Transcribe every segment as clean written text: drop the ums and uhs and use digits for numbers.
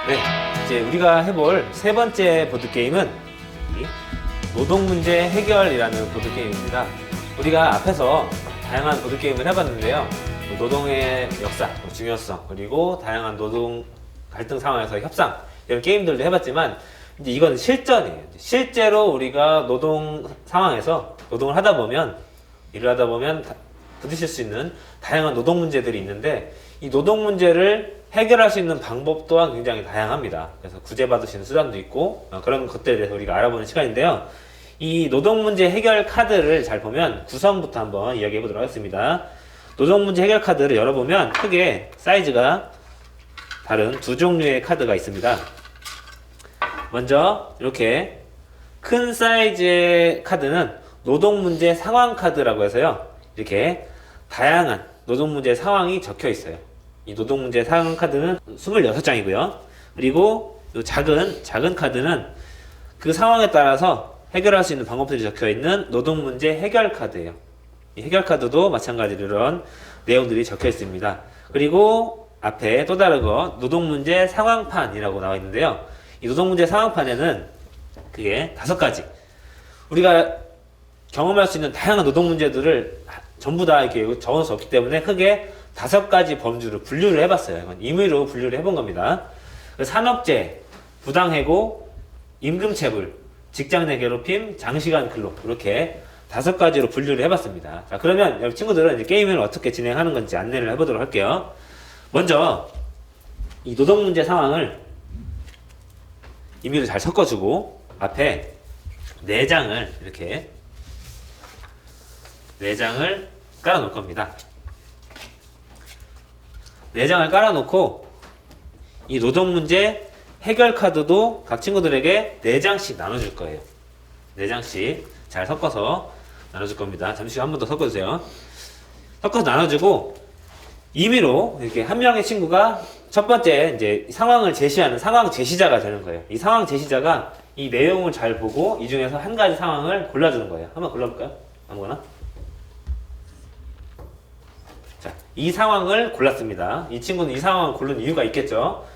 네, 이제 우리가 해볼 세 번째 보드게임은 이 노동문제 해결이라는 보드게임입니다. 우리가 앞에서 다양한 보드게임을 해봤는데요. 노동의 역사, 중요성, 그리고 다양한 노동 갈등 상황에서 협상, 이런 게임들도 해봤지만, 이제 이건 실전이에요. 실제로 우리가 노동 상황에서 노동을 하다 보면, 일을 하다 보면 부딪힐 수 있는 다양한 노동 문제들이 있는데, 이 노동 문제를 해결할 수 있는 방법 또한 굉장히 다양합니다. 그래서 구제받을 수 있는 수단도 있고, 그런 것들에 대해서 우리가 알아보는 시간인데요. 이 노동 문제 해결 카드를 잘 보면 구성부터 한번 이야기해 보도록 하겠습니다. 노동 문제 해결 카드를 열어보면 크게 사이즈가 다른 두 종류의 카드가 있습니다. 먼저 이렇게 큰 사이즈의 카드는 노동 문제 상황 카드라고 해서요. 이렇게 다양한 노동 문제 상황이 적혀 있어요. 이 노동 문제 상황 카드는 26장이고요. 그리고 이 작은 카드는 그 상황에 따라서 해결할 수 있는 방법들이 적혀 있는 노동 문제 해결 카드예요. 이 해결 카드도 마찬가지로 이런 내용들이 적혀 있습니다. 그리고 앞에 또 다른 거 노동 문제 상황판이라고 나와 있는데요. 이 노동 문제 상황판에는 그게 5가지. 우리가 경험할 수 있는 다양한 노동 문제들을 전부 다 이렇게 적을 수 없기 때문에 크게 5가지 범주로 분류를 해봤어요. 이건 임의로 분류를 해본 겁니다. 산업재해, 부당해고, 임금체불, 직장 내 괴롭힘, 장시간 근로, 이렇게 5가지로 분류를 해봤습니다. 자, 그러면 여러분 친구들은 이제 게임을 어떻게 진행하는 건지 안내를 해보도록 할게요. 먼저 이 노동 문제 상황을 임의로 잘 섞어주고 앞에 4장을 이렇게 4장을 깔아놓을 겁니다. 4장을 깔아놓고 이 노동 문제 해결 카드도 각 친구들에게 4장씩 나눠줄 거예요. 4장씩 잘 섞어서 나눠줄 겁니다. 잠시 한 번 더 섞어주세요. 섞어서 나눠주고 임의로 이렇게 한 명의 친구가 첫 번째 이제 상황을 제시하는 상황 제시자가 되는 거예요. 이 상황 제시자가 이 내용을 잘 보고 이 중에서 한 가지 상황을 골라주는 거예요. 한번 골라볼까요? 아무거나. 자, 이 상황을 골랐습니다. 이 친구는 이 상황을 고른 이유가 있겠죠.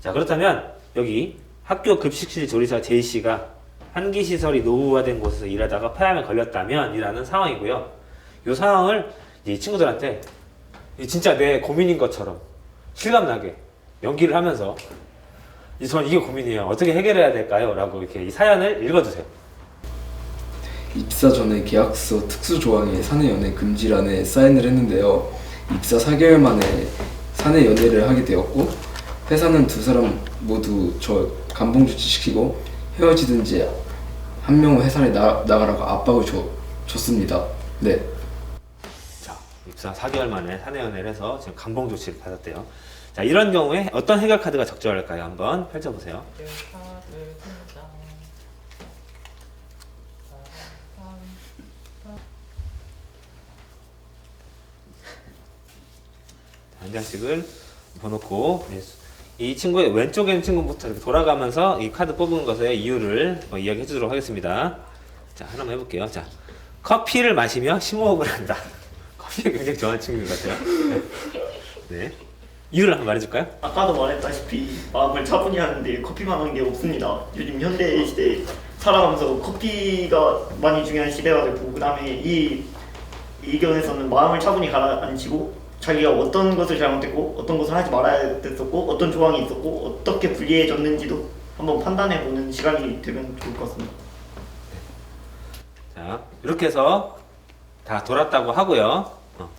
자, 그렇다면 여기 학교 급식실 조리사 J씨가 한기시설이 노후화된 곳에서 일하다가 폐암에 걸렸다면 이라는 상황이고요. 이 상황을 이 친구들한테 진짜 내 고민인 것처럼 실감나게 연기를 하면서 저는 이게 고민이에요. 어떻게 해결해야 될까요? 라고 이렇게 이 사연을 읽어주세요. 입사 전에 계약서 특수 조항에 사내 연애 금지란에 사인을 했는데요. 입사 4개월 만에 사내 연애를 하게 되었고 회사는 두 사람 모두 저 감봉 조치시키고 헤어지든지 한 명은 회사를 나가라고 압박을 줬습니다. 네. 자, 입사 4개월 만에 사내 연애를 해서 지금 감봉 조치를 받았대요. 자, 이런 경우에 어떤 해결 카드가 적절할까요? 한번 펼쳐보세요. 한 장씩을 보놓고 이 친구의 왼쪽에 있는 친구부터 이렇게 돌아가면서 이 카드 뽑은 것의 이유를 이야기해 주도록 하겠습니다. 자, 하나만 해볼게요. 자, 커피를 마시며 심호흡을 한다. 커피를 굉장히 좋아하는 친구 같아요. 네. 이유를 한번 말해줄까요? 아까도 말했다시피 마음을 차분히 하는데 커피만한 게 없습니다. 요즘 현대 시대에 살아가면서 커피가 많이 중요한 시대가 됐고, 그 다음에 이 의견에서는 마음을 차분히 가라앉히고 자기가 어떤 것을 잘못했고 어떤 것을 하지 말아야 됐었고 어떤 조항이 있었고 어떻게 불리해졌는지도 한번 판단해보는 시간이 되면 좋을 것 같습니다. 자, 이렇게 해서 다 돌았다고 하고요.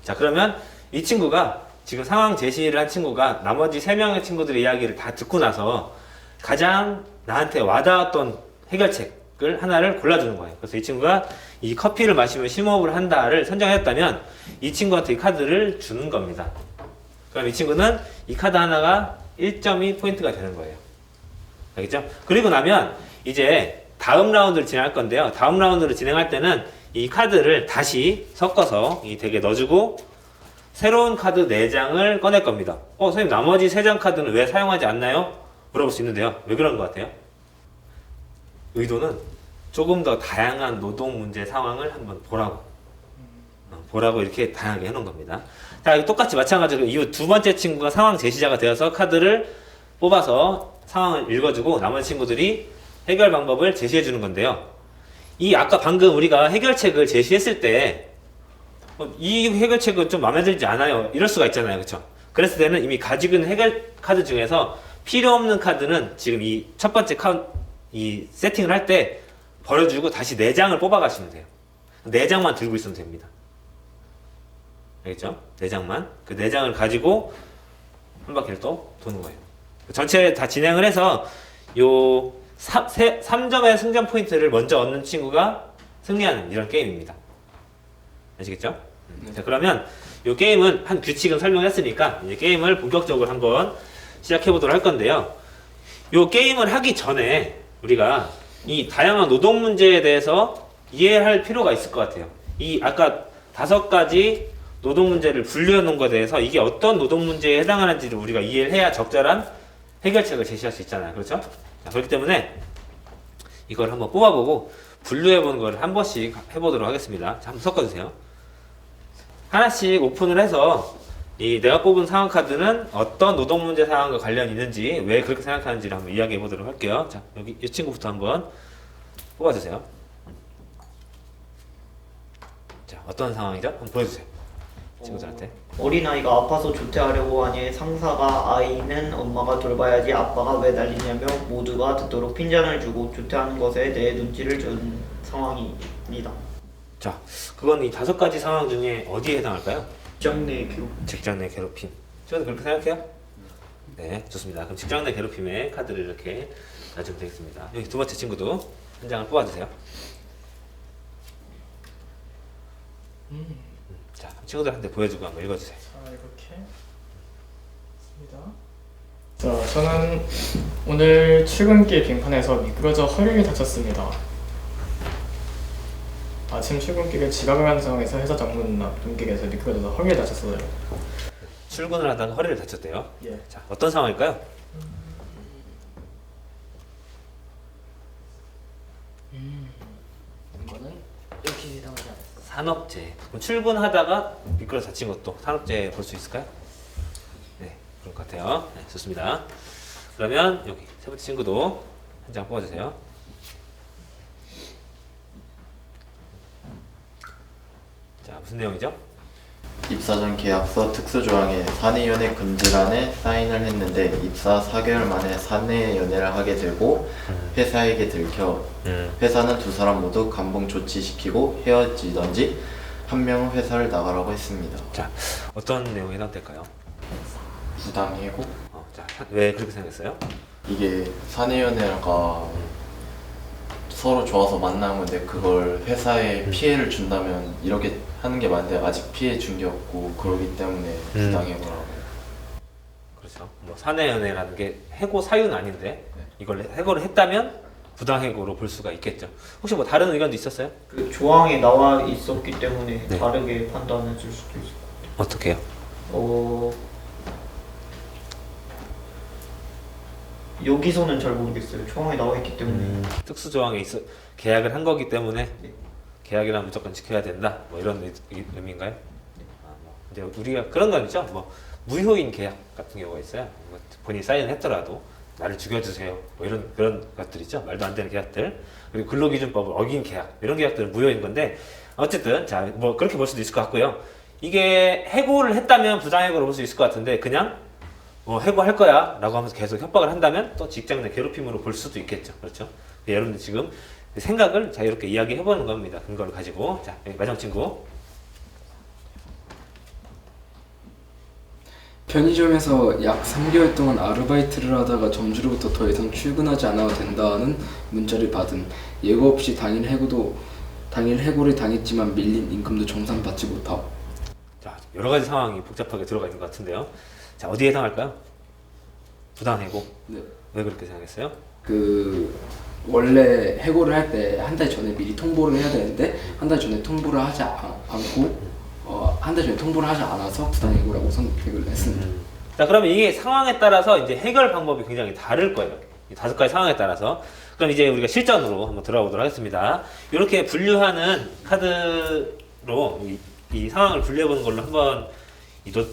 자, 그러면 이 친구가 지금 상황 제시를 한 친구가 나머지 3명의 친구들의 이야기를 다 듣고 나서 가장 나한테 와닿았던 해결책을 하나를 골라주는 거예요. 그래서 이 친구가 이 커피를 마시며 심호흡을 한다를 선정했다면 이 친구한테 이 카드를 주는 겁니다. 그럼 이 친구는 이 카드 하나가 1점이 포인트가 되는 거예요. 알겠죠? 그리고 나면 이제 다음 라운드를 진행할 건데요. 다음 라운드를 진행할 때는 이 카드를 다시 섞어서 이 덱에 넣어주고 새로운 카드 4장을 꺼낼 겁니다. 선생님 나머지 3장 카드는 왜 사용하지 않나요? 물어볼 수 있는데요. 왜 그런 것 같아요? 의도는 조금 더 다양한 노동 문제 상황을 한번 보라고 이렇게 다양하게 해놓은 겁니다. 자, 똑같이 마찬가지로 이후 두 번째 친구가 상황 제시자가 되어서 카드를 뽑아서 상황을 읽어주고 나머지 친구들이 해결 방법을 제시해 주는 건데요. 이 아까 방금 우리가 해결책을 제시했을 때 이 해결책은 좀 마음에 들지 않아요. 이럴 수가 있잖아요. 그렇죠? 그랬을 때는 이미 가지고 있는 해결 카드 중에서 필요 없는 카드는 지금 이 첫 번째 이 세팅을 할 때 버려주고 다시 4장을 뽑아가시면 돼요. 4장만 들고 있으면 됩니다. 알겠죠? 4장만. 그 4장을 가지고 한 바퀴를 또 도는 거예요. 전체 다 진행을 해서 요 3점의 승점 포인트를 먼저 얻는 친구가 승리하는 이런 게임입니다. 아시겠죠? 자, 그러면 이 게임은 한 규칙은 설명했으니까 이제 게임을 본격적으로 한번 시작해 보도록 할 건데요. 이 게임을 하기 전에 우리가 이 다양한 노동 문제에 대해서 이해할 필요가 있을 것 같아요. 이 아까 5가지 노동 문제를 분류해 놓은 것에 대해서 이게 어떤 노동 문제에 해당하는지를 우리가 이해를 해야 적절한 해결책을 제시할 수 있잖아요. 그렇죠? 자, 그렇기 때문에 이걸 한번 뽑아보고 분류해 보는 걸 한 번씩 해보도록 하겠습니다. 자, 한번 섞어주세요. 하나씩 오픈을 해서 이 내가 뽑은 상황 카드는 어떤 노동 문제 상황과 관련이 있는지 왜 그렇게 생각하는지를 한번 이야기해 보도록 할게요. 자, 여기 이 친구부터 한번 뽑아주세요. 자, 어떤 상황이죠? 한번 보여주세요. 친구들한테. 어린아이가 아파서 조퇴하려고 하니 상사가 아이는 엄마가 돌봐야지 아빠가 왜 난리냐며 모두가 듣도록 핀잔을 주고 조퇴하는 것에 대해 눈치를 준 상황입니다. 자, 그건 이 5가지 상황 중에 어디에 해당할까요? 직장 내 괴롭. 직장 내 괴롭힘. 저는 그렇게 생각해요? 네, 좋습니다. 그럼 직장 내 괴롭힘의 카드를 이렇게 놔주면 되겠습니다. 여기 두 번째 친구도 한 장을 뽑아주세요. 자, 친구들한테 보여주고 한번 읽어주세요. 자, 이렇게 있습니다. 자, 저는 오늘 출근길 빙판에서 미끄러져 허리를 다쳤습니다. 아침 출근길에 지각을 하는 상황에서 회사 정문 앞 눈길에서 미끄러져서 허리를 다쳤어요. 출근을 하다가 허리를 다쳤대요. 예. 자, 어떤 상황일까요? 이거는 이렇게 해당하지 않을까? 산업재해. 그럼 출근하다가 미끄러져 다친 것도 산업재해 볼 수 있을까요? 네, 그럴 것 같아요. 네, 좋습니다. 그러면 여기 세 번째 친구도 한 장 뽑아주세요. 자, 무슨 내용이죠? 입사 전 계약서 특수조항에 사내연애 금지란에 사인을 했는데 입사 4개월 만에 사내 연애를 하게 되고 회사에게 들켜 회사는 두 사람 모두 감봉 조치시키고 헤어지던지 한 명은 회사를 나가라고 했습니다. 자, 어떤 내용이 해당될까요? 부당해고 자, 왜 그렇게 생각했어요? 이게 사내연애가 서로 좋아서 만난 건데 그걸 회사에 피해를 준다면 이렇게 하는 게 맞는데 아직 피해 준 게 없고 그러기 때문에 부당해고라고. 그렇죠. 뭐 사내연애라는 게 해고 사유는 아닌데 이걸 해고를 했다면 부당해고로 볼 수가 있겠죠. 혹시 뭐 다른 의견도 있었어요? 그 조항에 나와 있었기 때문에 네. 다르게 판단했을 수도 있을 것 어떻게요? 같아요. 여기서는 잘 모르겠어요. 조항에 나와 있기 때문에. 특수 조항에 있어 계약을 한 거기 때문에 네. 계약이란 무조건 지켜야 된다. 뭐 이런 의미인가요? 뭐 이제 우리가 그런 건 있죠. 뭐 무효인 계약 같은 경우가 있어요. 뭐 본인이 사인을 했더라도 나를 죽여주세요. 뭐 이런 그런 것들 있죠. 말도 안 되는 계약들. 그리고 근로기준법을 어긴 계약 이런 계약들은 무효인 건데 어쨌든 자 뭐 그렇게 볼 수도 있을 것 같고요. 이게 해고를 했다면 부당해고로 볼 수 있을 것 같은데 그냥 해고할 거야 라고 하면서 계속 협박을 한다면 또 직장 내 괴롭힘으로 볼 수도 있겠죠. 그렇죠? 여러분들 지금 생각을 자유롭게 이야기해 보는 겁니다. 근거를 가지고. 자, 여기 마지막 친구. 편의점에서 약 3개월 동안 아르바이트를 하다가 점주로부터 더 이상 출근하지 않아도 된다는 문자를 받음. 예고 없이 당일 해고를 당했지만 밀린 임금도 정산받지 못함. 자, 여러 가지 상황이 복잡하게 들어가 있는 것 같은데요. 자, 어디에 해당할까요? 부당해고. 네. 왜 그렇게 생각했어요? 원래 해고를 할 때 한 달 전에 미리 통보를 해야 되는데 한 달 전에 통보를 하지 않고 한 달 전에 통보를 하지 않아서 부당해고라고 선택을 했습니다. 자, 그러면 이게 상황에 따라서 이제 해결 방법이 굉장히 다를 거예요. 이 5가지 상황에 따라서. 그럼 이제 우리가 실전으로 한번 들어가 보도록 하겠습니다. 이렇게 분류하는 카드로 이 상황을 분류해 보는 걸로 한번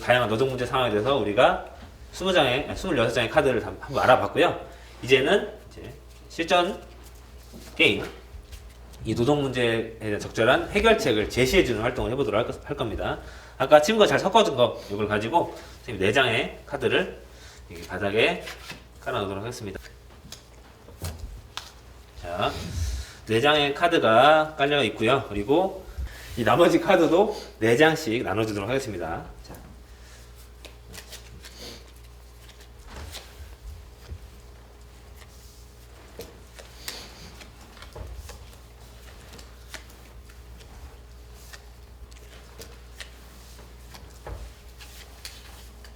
다양한 노동 문제 상황에 대해서 우리가 26장의 카드를 한번 알아봤고요. 이제는 이제 실전 게임 이 노동 문제에 대한 적절한 해결책을 제시해주는 활동을 해보도록 할 겁니다. 아까 친구가 잘 섞어준 거 이걸 가지고 선생님 4장의 카드를 여기 바닥에 깔아놓도록 하겠습니다. 자, 4장의 카드가 깔려 있고요. 그리고 이 나머지 카드도 4장씩 나눠주도록 하겠습니다. 자.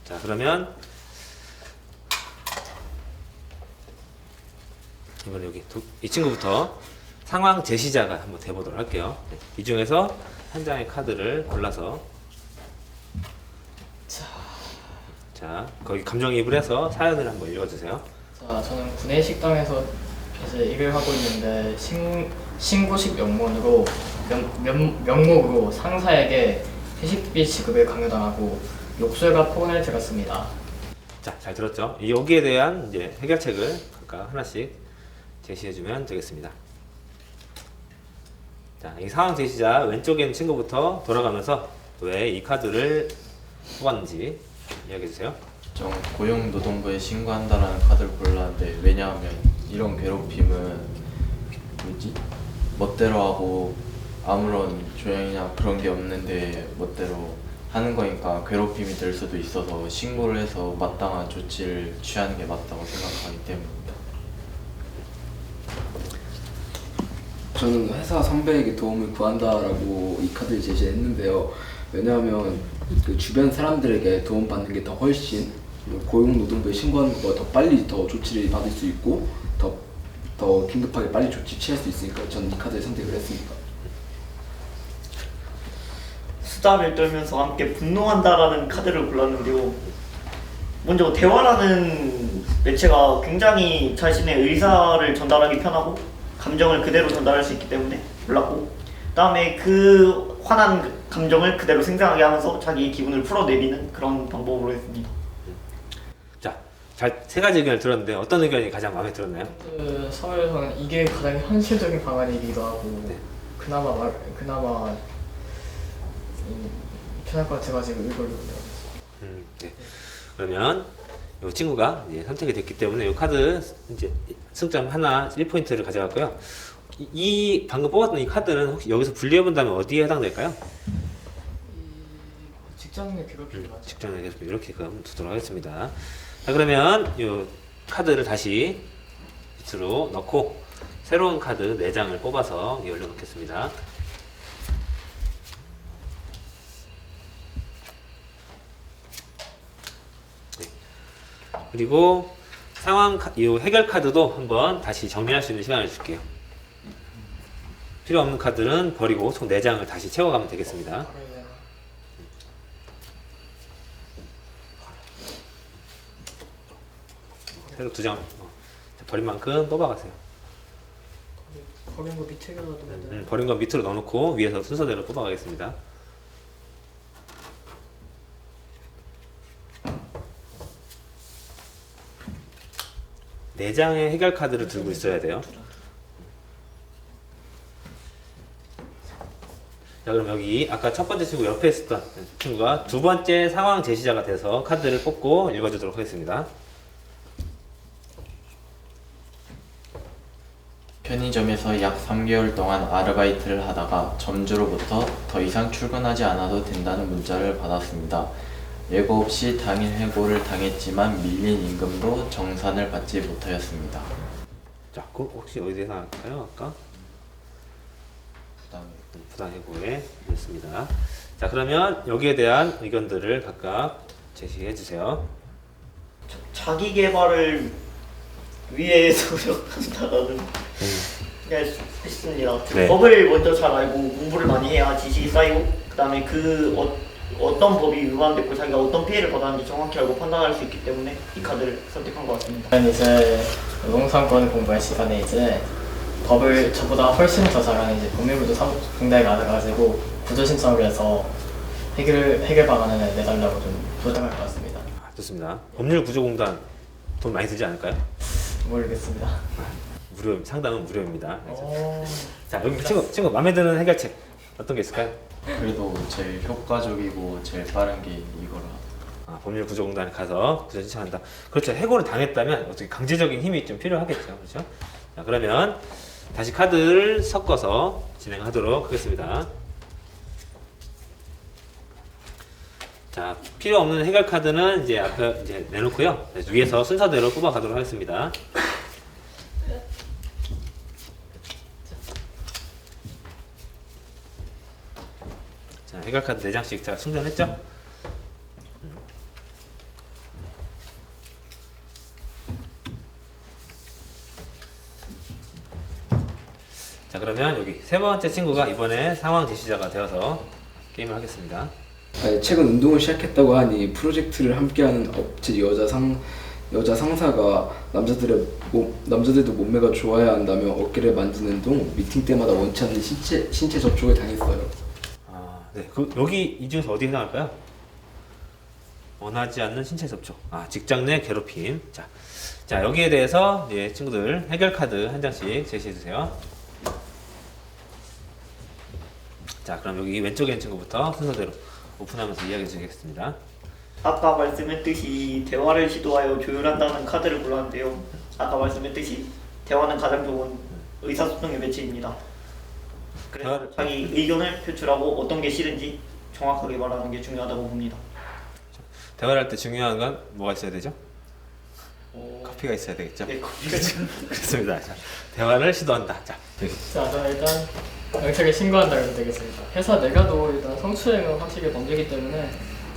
자, 그러면 이번 여기 이 친구부터 상황 제시자가 한번 돼보도록 할게요. 이 중에서 한 장의 카드를 골라서 자 거기 감정이입을 해서 사연을 한번 읽어주세요. 자, 저는 구내 식당에서 이제 일을 하고 있는데 신고식 명목으로 상사에게 회식비 지급을 강요당하고 욕설과 폭언을 들었습니다. 자, 잘 들었죠? 여기에 대한 이제 해결책을 각각 하나씩 제시해주면 되겠습니다. 자, 이 상황 제시자 왼쪽에 있는 친구부터 돌아가면서 왜 이 카드를 뽑았는지 이야기해주세요. 고용노동부에 신고한다라는 카드를 골랐는데, 왜냐하면 이런 괴롭힘은 멋대로 하고 아무런 조항이나 그런 게 없는데 멋대로 하는 거니까 괴롭힘이 될 수도 있어서 신고를 해서 마땅한 조치를 취하는 게 맞다고 생각하기 때문입니다. 저는 회사 선배에게 도움을 구한다라고 이 카드를 제시했는데요. 왜냐하면 그 주변 사람들에게 도움받는 게 더 훨씬 고용노동부에 신고하는 것보다 더 빨리 더 조치를 받을 수 있고 더 긴급하게 빨리 조치 취할 수 있으니까 저는 이 카드를 선택을 했습니다. 수다를 떨면서 함께 분노한다라는 카드를 골랐는데요. 먼저 대화라는 매체가 굉장히 자신의 의사를 전달하기 편하고 감정을 그대로 전달할 수 있기 때문에 골랐고, 그다음에 그 화난 감정을 그대로 생생하게 하면서 자기의 기분을 풀어내리는 그런 방법으로 했습니다. 자, 잘 3가지 의견을 들었는데 어떤 의견이 가장 마음에 들었나요? 그 사회에서는 이게 가장 현실적인 방안이기도 하고 네. 그나마 편할 것 같아가지고 이걸로 네. 그러면 이 친구가 이제 선택이 됐기 때문에 이 카드 이제 승점 하나 1포인트를 가져갔고요. 이 방금 뽑았던 이 카드는 혹시 여기서 분리해 본다면 어디에 해당될까요? 직장인의 괴롭힘이 맞죠? 직장에 계속 이렇게 그럼 두도록 하겠습니다. 자, 그러면 이 카드를 다시 밑으로 넣고 새로운 카드 4장을 뽑아서 올려놓겠습니다. 네. 그리고 이 해결 카드도 한번 다시 정리할 수 있는 시간을 줄게요. 필요 없는 카드는 버리고 총 4장을 다시 채워가면 되겠습니다. 새로 2장 버린 만큼 뽑아가세요. 버린 거 밑에 가도 버린 건 밑으로 넣어놓고 위에서 순서대로 뽑아가겠습니다. 네 장의 해결 카드를 들고 있어야 돼요. 자, 그럼 여기 아까 첫 번째 친구 옆에 있었던 친구가 두 번째 상황 제시자가 돼서 카드를 뽑고 읽어주도록 하겠습니다. 편의점에서 약 3개월 동안 아르바이트를 하다가 점주로부터 더 이상 출근하지 않아도 된다는 문자를 받았습니다. 예고 없이 당일 해고를 당했지만 밀린 임금도 정산을 받지 못하였습니다. 자, 그럼 혹시 어디에 나갈까요? 아까 부당해고에 있습니다. 자, 그러면 여기에 대한 의견들을 각각 제시해 주세요. 자기 개발을 위해서 한다라는 했습니다. 네. 법을 먼저 잘 알고 공부를 많이 해야 지식이 쌓이고, 그다음에 어떤 법이 위반됐고 자기가 어떤 피해를 받았는지 정확히 알고 판단할 수 있기 때문에 이 카드를 선택한 것 같습니다. 저는 이제 노동상권 공부할 시간에 이제 법을 저보다 훨씬 더 잘하는 이제 법률구조 공대에 가가지고 구조 신청을 해서 해결 방안을 내달라고 좀 부탁할 것 같습니다. 좋습니다. 법률구조공단 돈 많이 들지 않을까요? 모르겠습니다. 상담은 무료입니다. 오. 자, 여기 친구 마음에 드는 해결책 어떤 게 있을까요? 그래도 제일 효과적이고 제일 빠른 게 이거라. 법률 구조공단에 가서 구조 신청한다. 그렇죠. 해고를 당했다면 어떻게 강제적인 힘이 좀 필요하겠죠. 그렇죠? 자, 그러면 다시 카드를 섞어서 진행하도록 하겠습니다. 자, 필요 없는 해결 카드는 이제 앞에 이제 내놓고요. 위에서 순서대로 뽑아가도록 하겠습니다. 자, 해결 카드 4장씩 자 충전했죠? 자, 그러면 여기 세 번째 친구가 이번에 상황 제시자가 되어서 게임을 하겠습니다. 최근 운동을 시작했다고 하니 프로젝트를 함께하는 업체 여자 상사가 남자들도 몸매가 좋아야 한다며 어깨를 만지는 등 미팅 때마다 원치 않는 신체 접촉을 당했어요. 네. 여기 이 중에서 어디에 해당할까요? 원하지 않는 신체 접촉. 직장 내 괴롭힘. 자, 여기에 대해서 이제 친구들 해결 카드 한 장씩 제시해 주세요. 자, 그럼 여기 왼쪽에 있는 친구부터 순서대로 오픈하면서 이야기해 주겠습니다. 아까 말씀했듯이 대화를 시도하여 조율한다는 카드를 골랐는데요. 아까 말씀했듯이 대화는 가장 좋은 의사소통의 매체입니다. 그래서 자기 의견을 표출하고 어떤 게 싫은지 정확하게 말하는 게 중요하다고 봅니다. 대화를 할 때 중요한 건 뭐가 있어야 되죠? 커피가 있어야 되겠죠? 네, 그렇습니다. 자, 대화를 시도한다. 자, 자, 저는 일단 경찰에 신고한다 그러면 되겠습니다. 회사 내가도 일단 성추행은 확실히 범죄이기 때문에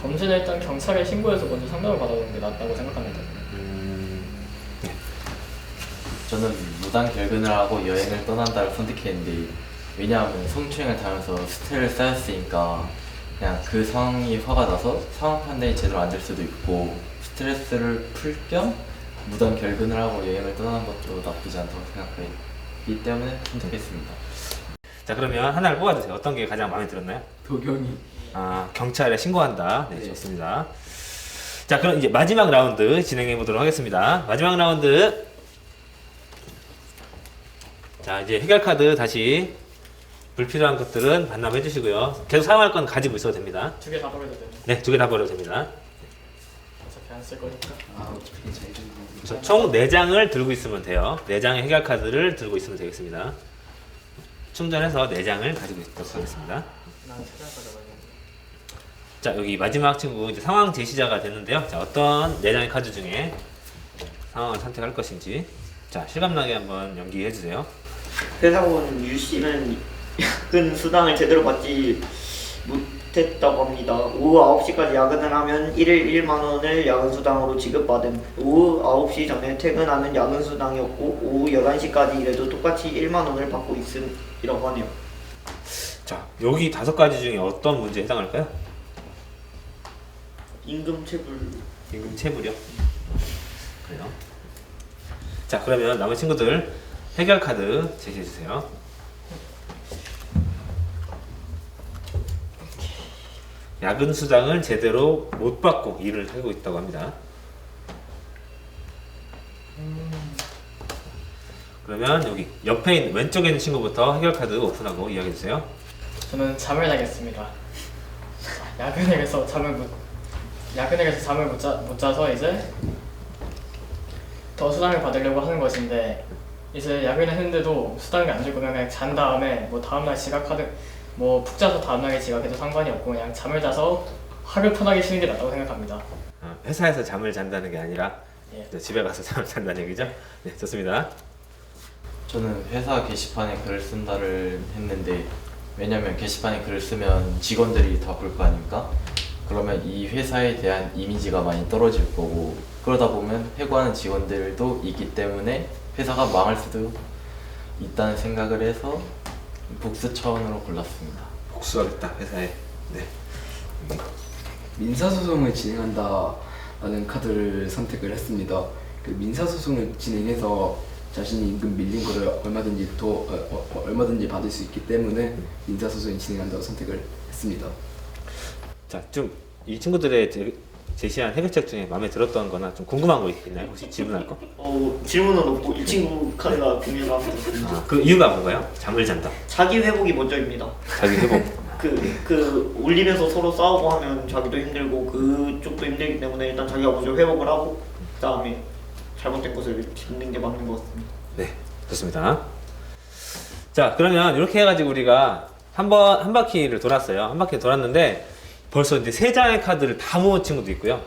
범죄는 일단 경찰에 신고해서 먼저 상담을 받아보는 게 낫다고 생각합니다. 저는 무단 결근을 하고 여행을 떠난다를 선택했는데, 왜냐하면 성추행을 당하면서 스트레스를 쌓였으니까 그냥 그 상황이 화가 나서 상황 판단이 제대로 안 될 수도 있고, 스트레스를 풀 겸 무단 결근을 하고 여행을 떠나는 것도 나쁘지 않다고 생각하기 때문에 선택했습니다. 자, 그러면 하나를 뽑아주세요. 어떤 게 가장 마음에 들었나요? 도경이. 경찰에 신고한다. 네, 좋습니다. 자, 그럼 이제 마지막 라운드 진행해 보도록 하겠습니다. 마지막 라운드. 자, 이제 해결 카드 다시 불필요한 것들은 반납해 주시고요. 계속 사용할 건 가지고 있어도 됩니다. 2개 다 버려도 돼요. 네, 2개 다 버려도 됩니다. 어차피 안 쓸 거니까. 어떻게 잘 그래서 총 4장을 들고 있으면 돼요. 4장의 해결 카드를 들고 있으면 되겠습니다. 충전해서 4장을 가지고 있도록 하겠습니다. 난 3장 가져가야겠네. 자, 여기 마지막 친구 이제 상황 제시자가 됐는데요. 자, 어떤 4장의 카드 중에 상황을 선택할 것인지. 자, 실감나게 한번 연기해 주세요. 회사원 유 씨는 야근 수당을 제대로 받지 못했다고 합니다. 오후 9시까지 야근을 하면 1일 1만 원을 야근 수당으로 지급받음. 오후 9시 전에 퇴근하면 야근 수당이 없고 오후 11시까지 일해도 똑같이 1만 원을 받고 있음이라고 하네요. 자, 여기 5가지 중에 어떤 문제에 해당할까요? 임금 체불. 임금 체불이요. 그래요. 자, 그러면 남은 친구들 해결 카드 제시해 주세요. 야근 수당을 제대로 못 받고 일을 하고 있다고 합니다. 그러면 여기 옆에 있는 왼쪽에 있는 친구부터 해결 카드 오픈하고 이야기해 주세요. 저는 잠을 자겠습니다. 야근에서 잠을 못 자서 이제 더 수당을 받으려고 하는 것인데, 이제 야근을 했는데도 수당이 안 줄 거면 그냥 잔 다음에 뭐 다음날 지각하든 뭐 푹 자서 다음날에 지각해도 상관이 없고 그냥 잠을 자서 하루 편하게 쉬는 게 낫다고 생각합니다. 회사에서 잠을 잔다는 게 아니라 예. 집에 가서 잠을 잔다는 얘기죠? 네, 좋습니다. 저는 회사 게시판에 글을 쓴다를 했는데, 왜냐면 게시판에 글을 쓰면 직원들이 다 볼 거 아닙니까? 그러면 이 회사에 대한 이미지가 많이 떨어질 거고, 그러다 보면 해고하는 직원들도 있기 때문에 회사가 망할 수도 있다는 생각을 해서 복수 차원으로 골랐습니다. 복수하겠다 회사에. 네. 민사소송을 진행한다라는 카드를 선택을 했습니다. 그 민사소송을 진행해서 자신이 임금 밀린 거를 얼마든지 받을 수 있기 때문에 민사소송을 진행한다고 선택을 했습니다. 자, 좀 이 친구들의 제시한 해결책 중에 마음에 들었던 거나 좀 궁금한 거 있나요? 혹시 질문할 거? 질문은 없고 이 친구 카드가 굉장히 마음에 들었습니다. 그 이유가 뭔가요? 잠을 잔다. 자기 회복이 먼저입니다. 자기 회복. 올리면서 서로 싸우고 하면 자기도 힘들고 그쪽도 힘들기 때문에 일단 자기가 먼저 회복을 하고 그 다음에 잘못된 것을 짚는 게 맞는 것 같습니다. 네, 좋습니다. 자, 그러면 이렇게 해가지고 우리가 한 바퀴를 돌았어요. 한 바퀴 돌았는데 벌써 이제 3장의 카드를 다 모은 친구도 있고요.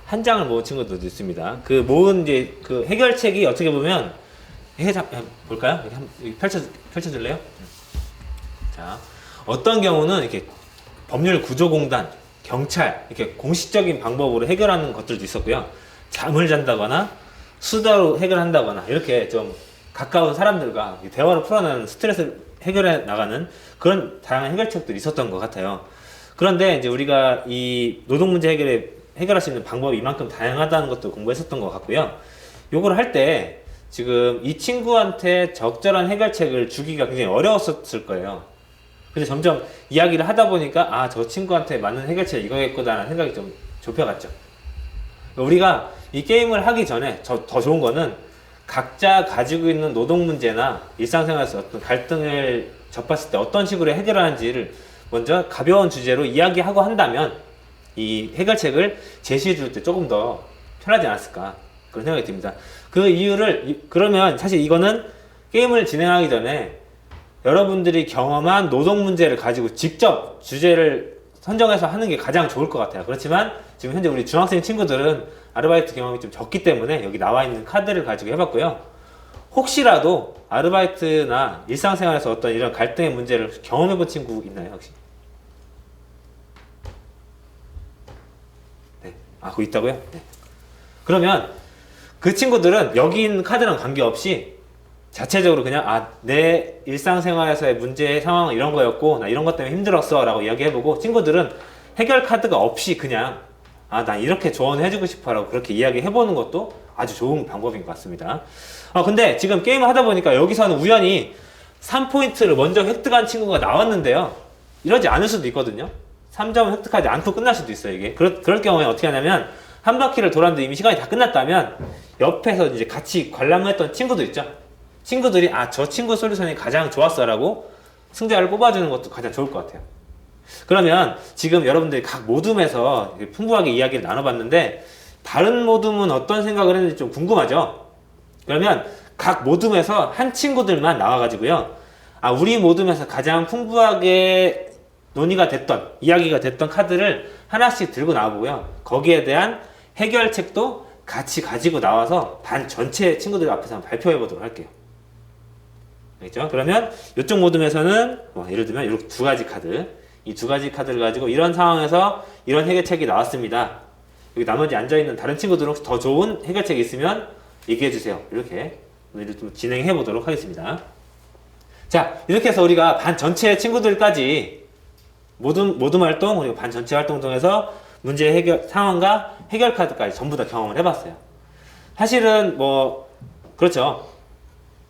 1장을 모은 친구들도 있습니다. 그 모은 이제 그 해결책이 어떻게 보면 볼까요? 이렇게 여기 펼쳐줄래요? 자, 어떤 경우는 이렇게 법률 구조공단, 경찰 이렇게 공식적인 방법으로 해결하는 것들도 있었고요. 잠을 잔다거나 수다로 해결한다거나 이렇게 좀 가까운 사람들과 대화로 풀어내는 스트레스를 해결해 나가는 그런 다양한 해결책들이 있었던 것 같아요. 그런데 이제 우리가 이 노동 문제 해결할 수 있는 방법이 이만큼 다양하다는 것도 공부했었던 것 같고요. 요걸 할 때 지금 이 친구한테 적절한 해결책을 주기가 굉장히 어려웠을 거예요. 근데 점점 이야기를 하다 보니까 저 친구한테 맞는 해결책이 이거겠구나라는 생각이 좀 좁혀갔죠. 우리가 이 게임을 하기 전에 더 좋은 거는 각자 가지고 있는 노동 문제나 일상생활에서 어떤 갈등을 접했을 때 어떤 식으로 해결하는지를 먼저 가벼운 주제로 이야기하고 한다면 이 해결책을 제시해 줄 때 조금 더 편하지 않았을까 그런 생각이 듭니다. 그 이유를 그러면 사실 이거는 게임을 진행하기 전에 여러분들이 경험한 노동 문제를 가지고 직접 주제를 선정해서 하는 게 가장 좋을 것 같아요. 그렇지만 지금 현재 우리 중학생 친구들은 아르바이트 경험이 좀 적기 때문에 여기 나와 있는 카드를 가지고 해봤고요. 혹시라도 아르바이트나 일상생활에서 어떤 이런 갈등의 문제를 경험해본 친구 있나요, 혹시? 네. 그거 있다고요? 네. 그러면 그 친구들은 여기 있는 카드랑 관계없이 자체적으로 그냥 내 일상생활에서의 문제의 상황은 이런 거였고 나 이런 것 때문에 힘들었어 라고 이야기해보고 친구들은 해결 카드가 없이 그냥 난 이렇게 조언해주고 싶어 라고 그렇게 이야기해보는 것도 아주 좋은 방법인 것 같습니다. 근데 지금 게임을 하다 보니까 여기서는 우연히 3포인트를 먼저 획득한 친구가 나왔는데요. 이러지 않을 수도 있거든요. 3점을 획득하지 않고 끝날 수도 있어요, 이게. 그럴 경우에 어떻게 하냐면 한 바퀴를 돌았는데 이미 시간이 다 끝났다면 옆에서 이제 같이 관람했던 친구도 있죠. 친구들이 저 친구 솔루션이 가장 좋았어 라고 승자를 뽑아주는 것도 가장 좋을 것 같아요. 그러면 지금 여러분들이 각 모둠에서 풍부하게 이야기를 나눠봤는데 다른 모둠은 어떤 생각을 했는지 좀 궁금하죠? 그러면 각 모둠에서 한 친구들만 나와가지고요. 우리 모둠에서 가장 풍부하게 논의가 됐던, 이야기가 됐던 카드를 하나씩 들고 나와보고요. 거기에 대한 해결책도 같이 가지고 나와서 반 전체 친구들 앞에서 한번 발표해 보도록 할게요. 알겠죠? 그러면 이쪽 모둠에서는 예를 들면 이렇게 2가지 카드, 이 2가지 카드를 가지고 이런 상황에서 이런 해결책이 나왔습니다. 여기 나머지 앉아있는 다른 친구들은 혹시 더 좋은 해결책이 있으면 얘기해 주세요. 이렇게 오늘 좀 진행해 보도록 하겠습니다. 자, 이렇게 해서 우리가 반 전체 친구들까지 모둠 활동 그리고 반 전체 활동 통해서 문제 해결 상황과 해결 카드까지 전부 다 경험을 해봤어요. 사실은 그렇죠.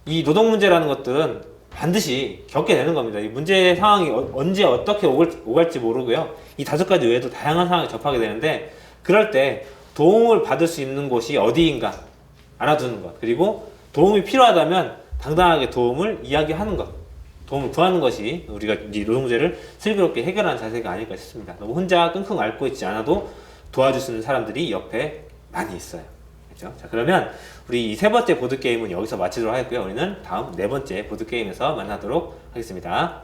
이 노동 문제라는 것들은 반드시 겪게 되는 겁니다. 이 문제 상황이 언제 어떻게 오갈지 모르고요. 이 5가지 외에도 다양한 상황에 접하게 되는데 그럴 때 도움을 받을 수 있는 곳이 어디인가 알아두는 것, 그리고 도움이 필요하다면 당당하게 도움을 이야기하는 것, 도움을 구하는 것이 우리가 이 노동 문제를 슬기롭게 해결하는 자세가 아닐까 싶습니다. 너무 혼자 끙끙 앓고 있지 않아도 도와줄 수 있는 사람들이 옆에 많이 있어요. 그렇죠? 자, 그러면 우리 이 3번째 보드게임은 여기서 마치도록 하겠고요. 우리는 다음 4번째 보드게임에서 만나도록 하겠습니다.